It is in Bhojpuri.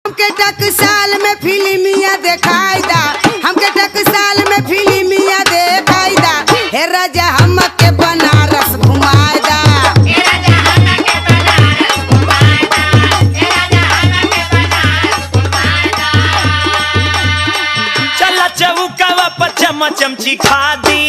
हमके टकसाल में फिल्मिया दिखाई दा, हमके टकसाल में फिल्मिया दिखाई दा, हे राजा हमके बनारस घुमाए दा। चला चौकावा पर चमचमची खा दी।